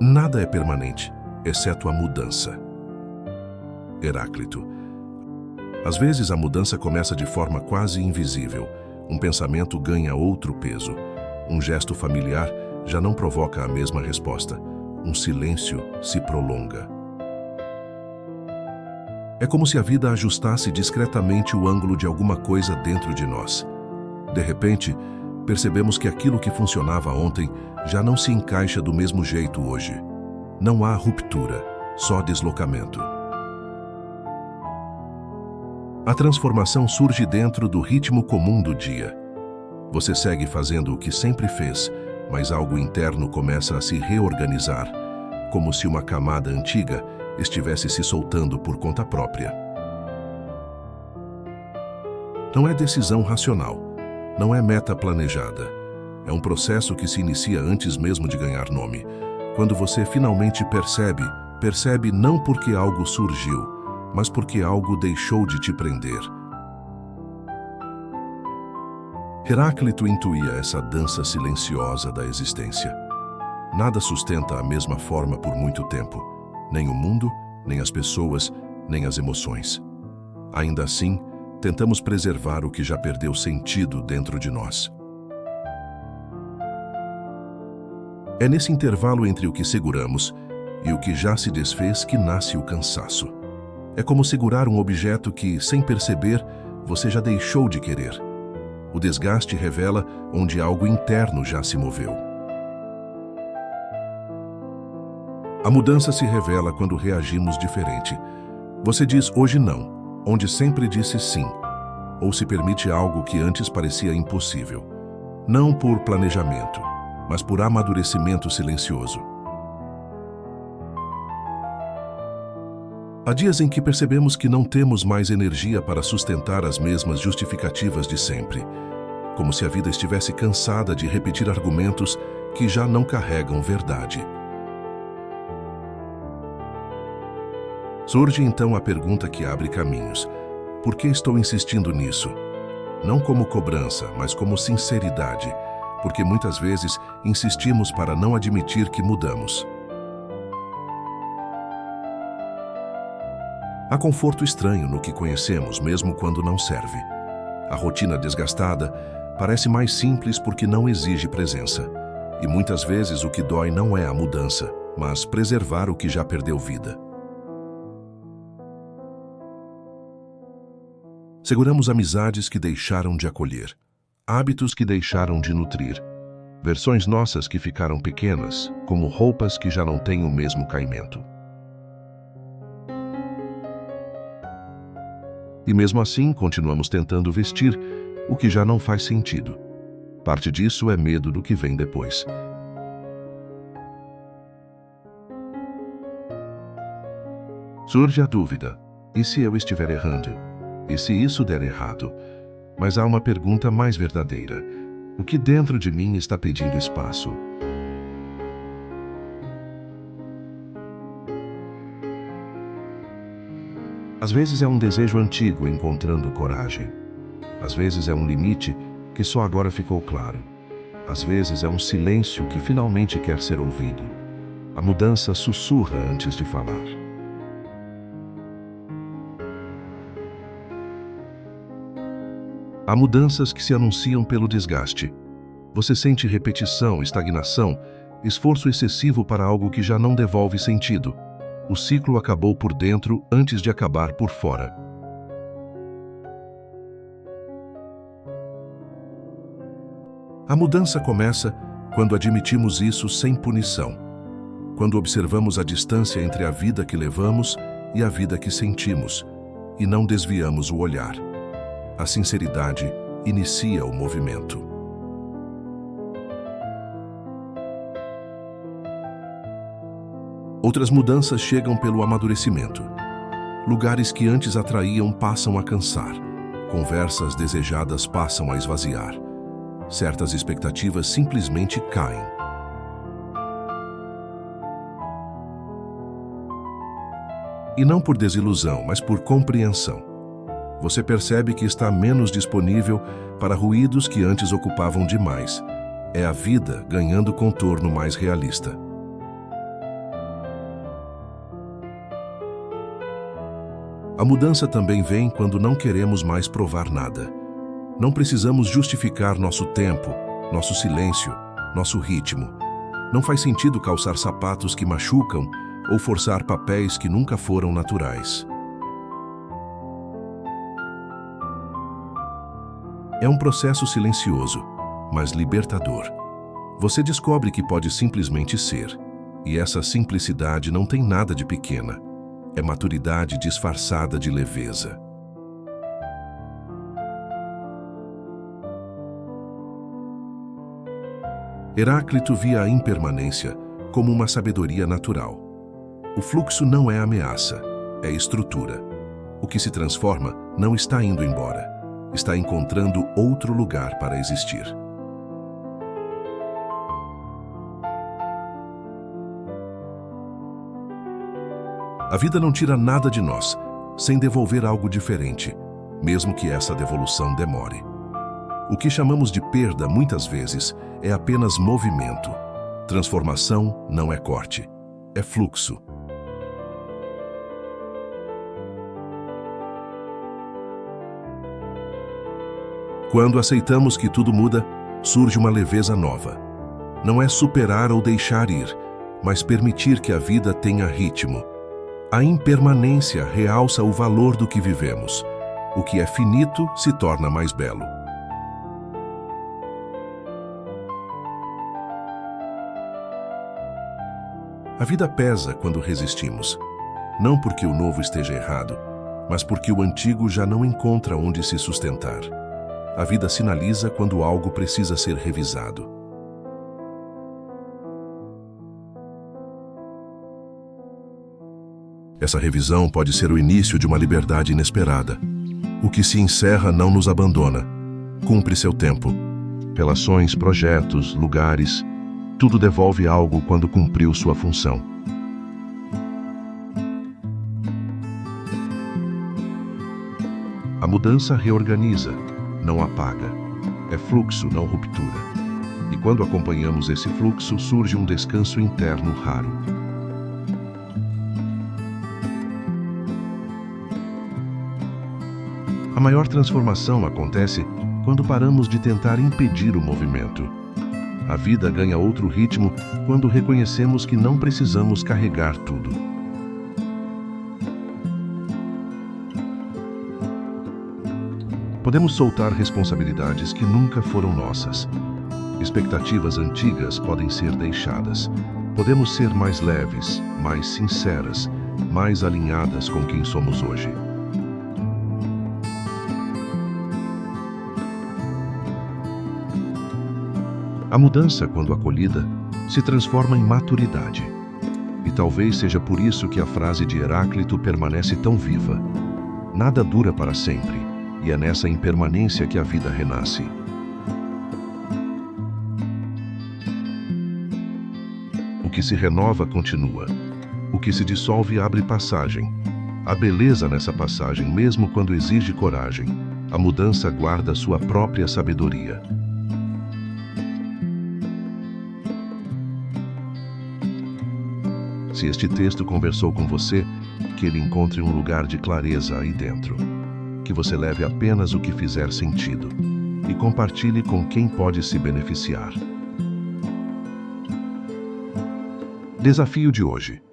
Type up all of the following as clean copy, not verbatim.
Nada é permanente, exceto a mudança. Heráclito. Às vezes a mudança começa de forma quase invisível. Um pensamento ganha outro peso. Um gesto familiar já não provoca a mesma resposta. Um silêncio se prolonga. É como se a vida ajustasse discretamente o ângulo de alguma coisa dentro de nós. De repente, percebemos que aquilo que funcionava ontem já não se encaixa do mesmo jeito hoje. Não há ruptura, só deslocamento. A transformação surge dentro do ritmo comum do dia. Você segue fazendo o que sempre fez, mas algo interno começa a se reorganizar, como se uma camada antiga estivesse se soltando por conta própria. Não é decisão racional. Não é meta planejada. É um processo que se inicia antes mesmo de ganhar nome. Quando você finalmente percebe não porque algo surgiu, mas porque algo deixou de te prender. Heráclito intuía essa dança silenciosa da existência. Nada sustenta a mesma forma por muito tempo. Nem o mundo, nem as pessoas, nem as emoções. Ainda assim, tentamos preservar o que já perdeu sentido dentro de nós. É nesse intervalo entre o que seguramos e o que já se desfez que nasce o cansaço. É como segurar um objeto que, sem perceber, você já deixou de querer. O desgaste revela onde algo interno já se moveu. A mudança se revela quando reagimos diferente. Você diz hoje não, onde sempre disse sim, ou se permite algo que antes parecia impossível. Não por planejamento, mas por amadurecimento silencioso. Há dias em que percebemos que não temos mais energia para sustentar as mesmas justificativas de sempre, como se a vida estivesse cansada de repetir argumentos que já não carregam verdade. Surge então a pergunta que abre caminhos. Por que estou insistindo nisso? Não como cobrança, mas como sinceridade, porque muitas vezes insistimos para não admitir que mudamos. Há conforto estranho no que conhecemos, mesmo quando não serve. A rotina desgastada parece mais simples porque não exige presença. E muitas vezes o que dói não é a mudança, mas preservar o que já perdeu vida. Seguramos amizades que deixaram de acolher, hábitos que deixaram de nutrir, versões nossas que ficaram pequenas, como roupas que já não têm o mesmo caimento. E mesmo assim, continuamos tentando vestir o que já não faz sentido. Parte disso é medo do que vem depois. Surge a dúvida: e se eu estiver errando? E se isso der errado? Mas há uma pergunta mais verdadeira. O que dentro de mim está pedindo espaço? Às vezes é um desejo antigo encontrando coragem. Às vezes é um limite que só agora ficou claro. Às vezes é um silêncio que finalmente quer ser ouvido. A mudança sussurra antes de falar. Há mudanças que se anunciam pelo desgaste. Você sente repetição, estagnação, esforço excessivo para algo que já não devolve sentido. O ciclo acabou por dentro antes de acabar por fora. A mudança começa quando admitimos isso sem punição. Quando observamos a distância entre a vida que levamos e a vida que sentimos, e não desviamos o olhar. A sinceridade inicia o movimento. Outras mudanças chegam pelo amadurecimento. Lugares que antes atraíam passam a cansar. Conversas desejadas passam a esvaziar. Certas expectativas simplesmente caem. E não por desilusão, mas por compreensão. Você percebe que está menos disponível para ruídos que antes ocupavam demais. É a vida ganhando contorno mais realista. A mudança também vem quando não queremos mais provar nada. Não precisamos justificar nosso tempo, nosso silêncio, nosso ritmo. Não faz sentido calçar sapatos que machucam ou forçar papéis que nunca foram naturais. É um processo silencioso, mas libertador. Você descobre que pode simplesmente ser, e essa simplicidade não tem nada de pequena. É maturidade disfarçada de leveza. Heráclito via a impermanência como uma sabedoria natural. O fluxo não é ameaça, é estrutura. O que se transforma não está indo embora, está encontrando outro lugar para existir. A vida não tira nada de nós, sem devolver algo diferente, mesmo que essa devolução demore. O que chamamos de perda, muitas vezes, é apenas movimento. Transformação não é corte, é fluxo. Quando aceitamos que tudo muda, surge uma leveza nova. Não é superar ou deixar ir, mas permitir que a vida tenha ritmo. A impermanência realça o valor do que vivemos. O que é finito se torna mais belo. A vida pesa quando resistimos. Não porque o novo esteja errado, mas porque o antigo já não encontra onde se sustentar. A vida sinaliza quando algo precisa ser revisado. Essa revisão pode ser o início de uma liberdade inesperada. O que se encerra não nos abandona. Cumpre seu tempo. Relações, projetos, lugares, tudo devolve algo quando cumpriu sua função. A mudança reorganiza, não apaga. É fluxo, não ruptura. E quando acompanhamos esse fluxo, surge um descanso interno raro. A maior transformação acontece quando paramos de tentar impedir o movimento. A vida ganha outro ritmo quando reconhecemos que não precisamos carregar tudo. Podemos soltar responsabilidades que nunca foram nossas. Expectativas antigas podem ser deixadas. Podemos ser mais leves, mais sinceras, mais alinhadas com quem somos hoje. A mudança, quando acolhida, se transforma em maturidade. E talvez seja por isso que a frase de Heráclito permanece tão viva. Nada dura para sempre, e é nessa impermanência que a vida renasce. O que se renova continua. O que se dissolve abre passagem. Há beleza nessa passagem, mesmo quando exige coragem. A mudança guarda sua própria sabedoria. Se este texto conversou com você, que ele encontre um lugar de clareza aí dentro. Que você leve apenas o que fizer sentido e compartilhe com quem pode se beneficiar. Desafio de hoje.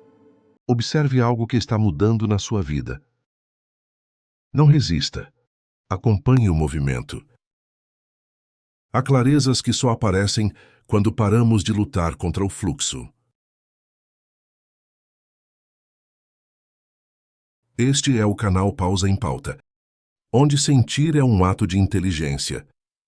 Observe algo que está mudando na sua vida. Não resista. Acompanhe o movimento. Há clarezas que só aparecem quando paramos de lutar contra o fluxo. Este é o canal Pausa em Pauta, onde sentir é um ato de inteligência